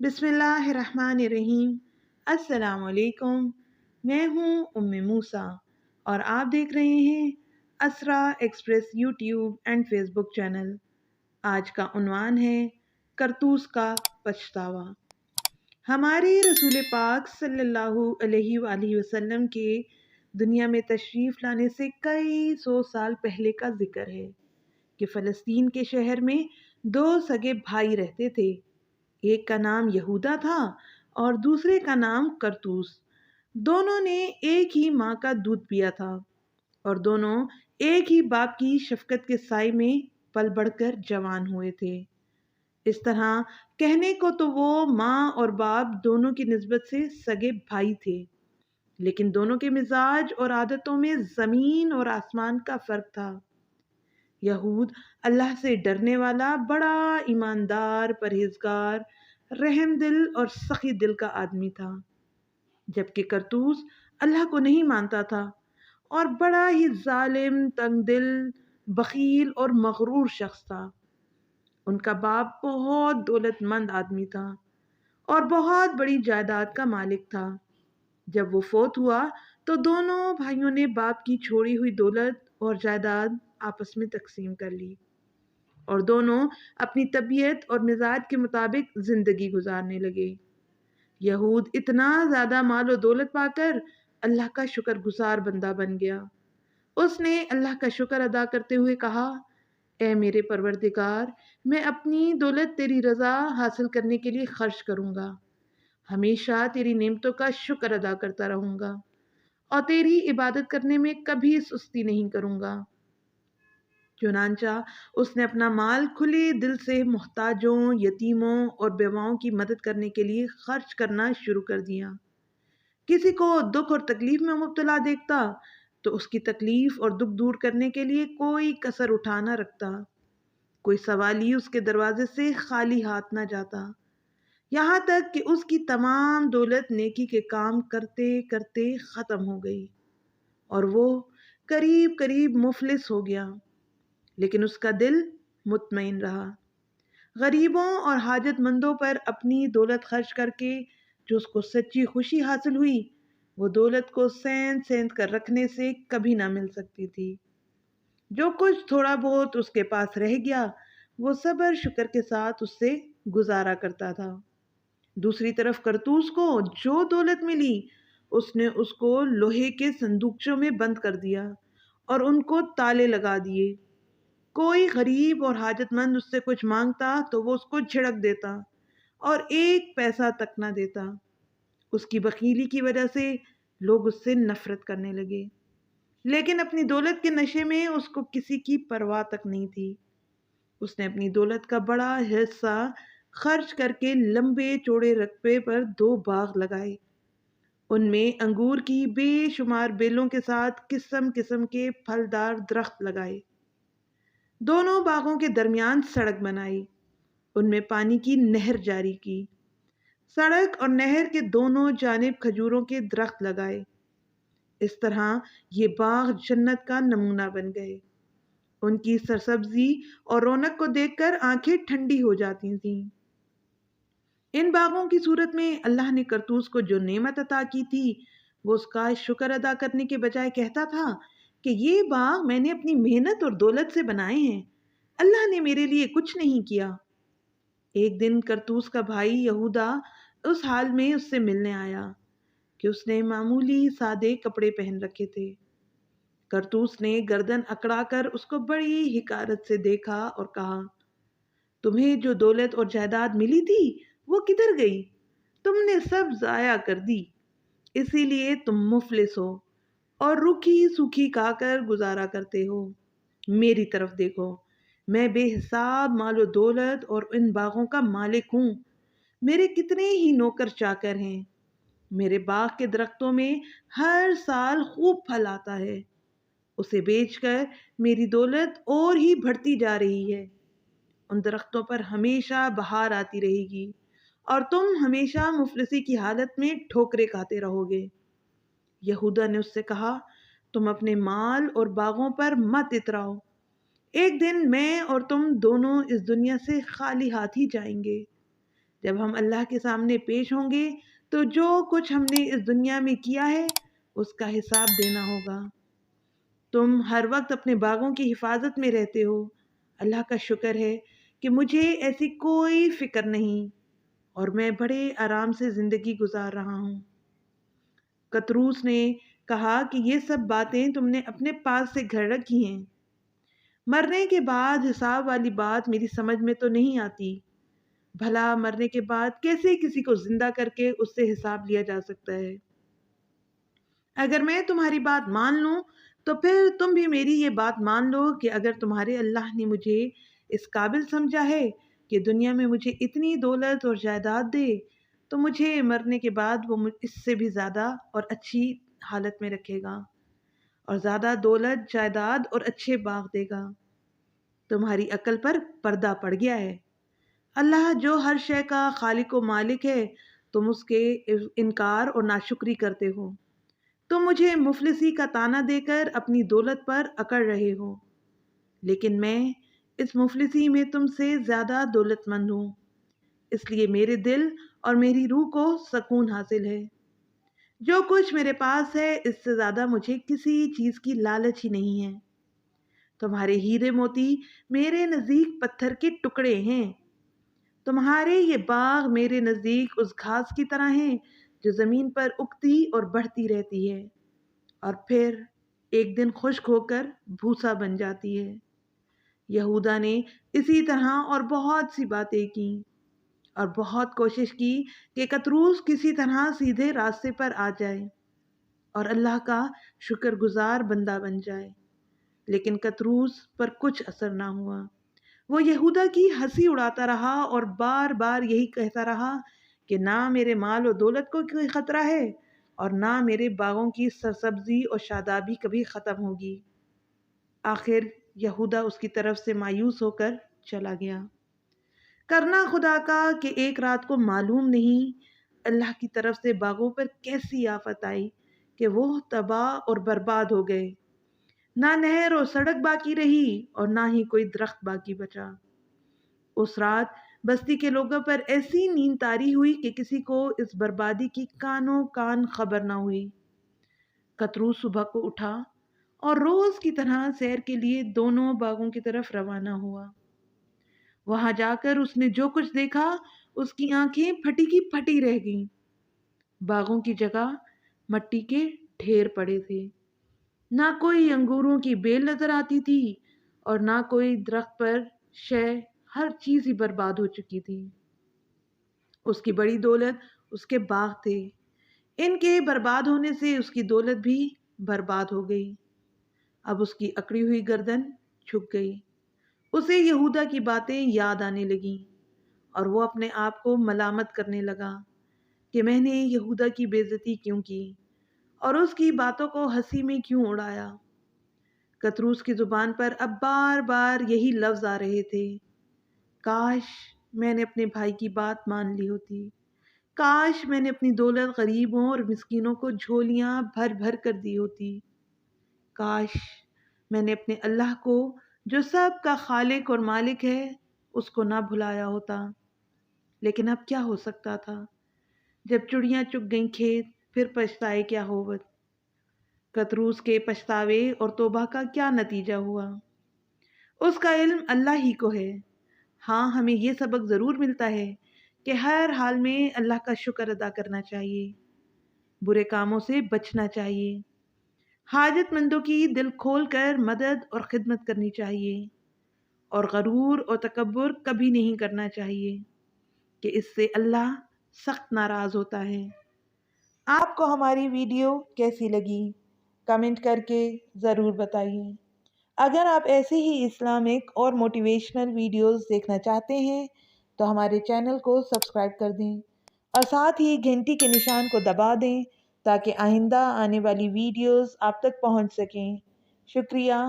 بسم اللہ الرحمن الرحیم۔ السلام علیکم، میں ہوں موسیٰ اور آپ دیکھ رہے ہیں Isra express YouTube and Facebook channel. آج کا عنوان ہے کرتوس کا پچھتاوا۔ ہمارے رسول پاک صلی اللہ علیہ وآلہ وسلم کے دنیا میں تشریف لانے سے کئی سو سال پہلے کا ذکر ہے کہ فلسطین کے شہر میں دو سگے بھائی رہتے تھے۔ ایک کا نام یہودا تھا اور دوسرے کا نام کرتوس۔ دونوں نے ایک ہی ماں کا دودھ پیا تھا اور دونوں ایک ہی باپ کی شفقت کے سائے میں پل بڑھ کر جوان ہوئے تھے۔ اس طرح کہنے کو تو وہ ماں اور باپ دونوں کی نسبت سے سگے بھائی تھے، لیکن دونوں کے مزاج اور عادتوں میں زمین اور آسمان کا فرق تھا۔ یہود اللہ سے ڈرنے والا، بڑا ایماندار، پرہیزگار، رحم دل اور سخی دل کا آدمی تھا، جبکہ کرتوس اللہ کو نہیں مانتا تھا اور بڑا ہی ظالم، تنگ دل، بخیل اور مغرور شخص تھا۔ ان کا باپ بہت دولت مند آدمی تھا اور بہت بڑی جائیداد کا مالک تھا۔ جب وہ فوت ہوا تو دونوں بھائیوں نے باپ کی چھوڑی ہوئی دولت اور جائیداد آپس میں تقسیم کر لی اور دونوں اپنی طبیعت اور مزاج کے مطابق زندگی گزارنے لگے۔ یہود اتنا زیادہ مال و دولت پا کر اللہ کا شکر گزار بندہ بن گیا۔ اس نے اللہ کا شکر ادا کرتے ہوئے کہا، اے میرے پروردگار، میں اپنی دولت تیری رضا حاصل کرنے کے لیے خرچ کروں گا، ہمیشہ تیری نعمتوں کا شکر ادا کرتا رہوں گا اور تیری عبادت کرنے میں کبھی سستی نہیں کروں گا۔ چنانچہ اس نے اپنا مال کھلے دل سے محتاجوں، یتیموں اور بیواؤں کی مدد کرنے کے لیے خرچ کرنا شروع کر دیا۔ کسی کو دکھ اور تکلیف میں مبتلا دیکھتا تو اس کی تکلیف اور دکھ دور کرنے کے لیے کوئی کسر اٹھا نہ رکھتا۔ کوئی سوالی اس کے دروازے سے خالی ہاتھ نہ جاتا، یہاں تک کہ اس کی تمام دولت نیکی کے کام کرتے کرتے ختم ہو گئی اور وہ قریب قریب مفلس ہو گیا، لیکن اس کا دل مطمئن رہا۔ غریبوں اور حاجت مندوں پر اپنی دولت خرچ کر کے جو اس کو سچی خوشی حاصل ہوئی، وہ دولت کو سیند کر رکھنے سے کبھی نہ مل سکتی تھی۔ جو کچھ تھوڑا بہت اس کے پاس رہ گیا، وہ صبر شکر کے ساتھ اس سے گزارا کرتا تھا۔ دوسری طرف کرتوس کو جو دولت ملی، اس نے اس کو لوہے کے صندوقچوں میں بند کر دیا اور ان کو تالے لگا دیے۔ کوئی غریب اور حاجت مند اس سے کچھ مانگتا تو وہ اس کو جھڑک دیتا اور ایک پیسہ تک نہ دیتا۔ اس کی بخیلی کی وجہ سے لوگ اس سے نفرت کرنے لگے، لیکن اپنی دولت کے نشے میں اس کو کسی کی پرواہ تک نہیں تھی۔ اس نے اپنی دولت کا بڑا حصہ خرچ کر کے لمبے چوڑے رقبے پر 2 باغ لگائے۔ ان میں انگور کی بے شمار بیلوں کے ساتھ قسم قسم کے پھلدار درخت لگائے۔ دونوں باغوں کے درمیان سڑک بنائی، ان میں پانی کی نہر جاری کی۔ سڑک اور نہر کے دونوں جانب کھجوروں کے درخت لگائے۔ اس طرح یہ باغ جنت کا نمونہ بن گئے۔ ان کی سرسبزی اور رونق کو دیکھ کر آنکھیں ٹھنڈی ہو جاتی تھیں۔ ان باغوں کی صورت میں اللہ نے کرتوس کو جو نعمت عطا کی تھی، وہ اس کا شکر ادا کرنے کے بجائے کہتا تھا کہ یہ باغ میں نے اپنی محنت اور دولت سے بنائے ہیں، اللہ نے میرے لیے کچھ نہیں کیا۔ ایک دن کرتوس کا بھائی یہودا اس حال میں اس سے ملنے آیا کہ اس نے معمولی سادے کپڑے پہن رکھے تھے۔ کرتوس نے گردن اکڑا کر اس کو بڑی حقارت سے دیکھا اور کہا، تمہیں جو دولت اور جائیداد ملی تھی وہ کدھر گئی؟ تم نے سب ضائع کر دی، اسی لیے تم مفلس ہو اور روکھی سوکھی کھا کر گزارا کرتے ہو۔ میری طرف دیکھو، میں بے حساب مال و دولت اور ان باغوں کا مالک ہوں۔ میرے کتنے ہی نوکر چاکر ہیں۔ میرے باغ کے درختوں میں ہر سال خوب پھل آتا ہے۔ اسے بیچ کر میری دولت اور ہی بڑھتی جا رہی ہے۔ ان درختوں پر ہمیشہ بہار آتی رہے گی اور تم ہمیشہ مفلسی کی حالت میں ٹھوکریں کھاتے رہو گے۔ یہودا نے اس سے کہا، تم اپنے مال اور باغوں پر مت اتراؤ، ایک دن میں اور تم دونوں اس دنیا سے خالی ہاتھ ہی جائیں گے۔ جب ہم اللہ کے سامنے پیش ہوں گے تو جو کچھ ہم نے اس دنیا میں کیا ہے اس کا حساب دینا ہوگا۔ تم ہر وقت اپنے باغوں کی حفاظت میں رہتے ہو۔ اللہ کا شکر ہے کہ مجھے ایسی کوئی فکر نہیں اور میں بڑے آرام سے زندگی گزار رہا ہوں۔ کتروس نے کہا کہ یہ سب باتیں تم نے اپنے پاس سے گھڑ رکھی ہیں۔ مرنے کے بعد حساب والی بات میری سمجھ میں تو نہیں آتی۔ بھلا مرنے کے بعد کیسے کسی کو زندہ کر کے اس سے حساب لیا جا سکتا ہے؟ اگر میں تمہاری بات مان لوں تو پھر تم بھی میری یہ بات مان لو کہ اگر تمہارے اللہ نے مجھے اس قابل سمجھا ہے کہ دنیا میں مجھے اتنی دولت اور جائیداد دے تو مجھے مرنے کے بعد وہ اس سے بھی زیادہ اور اچھی حالت میں رکھے گا اور زیادہ دولت، جائیداد اور اچھے باغ دے گا۔ تمہاری عقل پر پردہ پڑ گیا ہے۔ اللہ جو ہر شے کا خالق و مالک ہے، تم اس کے انکار اور ناشکری کرتے ہو۔ تم مجھے مفلسی کا طعنہ دے کر اپنی دولت پر اکڑ رہے ہو، لیکن میں اس مفلسی میں تم سے زیادہ دولت مند ہوں، اس لیے میرے دل اور میری روح کو سکون حاصل ہے۔ جو کچھ میرے پاس ہے اس سے زیادہ مجھے کسی چیز کی لالچ ہی نہیں ہے۔ تمہارے ہیرے موتی میرے نزدیک پتھر کے ٹکڑے ہیں۔ تمہارے یہ باغ میرے نزدیک اس گھاس کی طرح ہیں جو زمین پر اگتی اور بڑھتی رہتی ہے اور پھر ایک دن خشک ہو کر بھوسا بن جاتی ہے۔ یہودا نے اسی طرح اور بہت سی باتیں کی اور بہت کوشش کی کہ کتروس کسی طرح سیدھے راستے پر آ جائے اور اللہ کا شکر گزار بندہ بن جائے، لیکن کتروس پر کچھ اثر نہ ہوا۔ وہ یہودا کی ہنسی اڑاتا رہا اور بار بار یہی کہتا رہا کہ نہ میرے مال و دولت کو کوئی خطرہ ہے اور نہ میرے باغوں کی سرسبزی اور شادابی کبھی ختم ہوگی۔ آخر یہودا اس کی طرف سے مایوس ہو کر چلا گیا۔ کرنا خدا کا کہ ایک رات کو معلوم نہیں اللہ کی طرف سے باغوں پر کیسی آفت آئی کہ وہ تباہ اور برباد ہو گئے۔ نہ نہر اور سڑک باقی رہی اور نہ ہی کوئی درخت باقی بچا۔ اس رات بستی کے لوگوں پر ایسی نیند طاری ہوئی کہ کسی کو اس بربادی کی کانوں کان خبر نہ ہوئی۔ کتروس صبح کو اٹھا اور روز کی طرح سیر کے لیے دونوں باغوں کی طرف روانہ ہوا۔ وہاں جا کر اس نے جو کچھ دیکھا اس کی آنکھیں پھٹی کی پھٹی رہ گئیں۔ باغوں کی جگہ مٹی کے ڈھیر پڑے تھے، نہ کوئی انگوروں کی بیل نظر آتی تھی اور نہ کوئی درخت پر شے، ہر چیز ہی برباد ہو چکی تھی۔ اس کی بڑی دولت اس کے باغ تھے، ان کے برباد ہونے سے اس کی دولت بھی برباد ہو گئی۔ اب اس کی اکڑی ہوئی گردن جھک گئی۔ اسے یہودا کی باتیں یاد آنے لگیں اور وہ اپنے آپ کو ملامت کرنے لگا کہ میں نے یہودا کی بے عزتی کیوں کی اور اس کی باتوں کو ہنسی میں کیوں اڑایا۔ کتروس کی زبان پر اب بار بار یہی لفظ آ رہے تھے، کاش میں نے اپنے بھائی کی بات مان لی ہوتی، کاش میں نے اپنی دولت غریبوں اور مسکینوں کو جھولیاں بھر بھر کر دی ہوتی، کاش میں نے اپنے اللہ کو جو سب کا خالق اور مالک ہے اس کو نہ بھلایا ہوتا۔ لیکن اب کیا ہو سکتا تھا؟ جب چڑیاں چگ گئیں کھیت، پھر پچھتائے کیا ہوت۔ کتروس کے پچھتاوے اور توبہ کا کیا نتیجہ ہوا؟ اس کا علم اللہ ہی کو ہے۔ ہاں، ہمیں یہ سبق ضرور ملتا ہے کہ ہر حال میں اللہ کا شکر ادا کرنا چاہیے، برے کاموں سے بچنا چاہیے، حاجت مندوں کی دل کھول کر مدد اور خدمت کرنی چاہیے اور غرور اور تکبر کبھی نہیں کرنا چاہیے کہ اس سے اللہ سخت ناراض ہوتا ہے۔ آپ کو ہماری ویڈیو کیسی لگی؟ کمنٹ کر کے ضرور بتائیے۔ اگر آپ ایسے ہی اسلامک اور موٹیویشنل ویڈیوز دیکھنا چاہتے ہیں تو ہمارے چینل کو سبسکرائب کر دیں اور ساتھ ہی گھنٹی کے نشان کو دبا دیں تاکہ آئندہ آنے والی ویڈیوز آپ تک پہنچ سکیں۔ شکریہ۔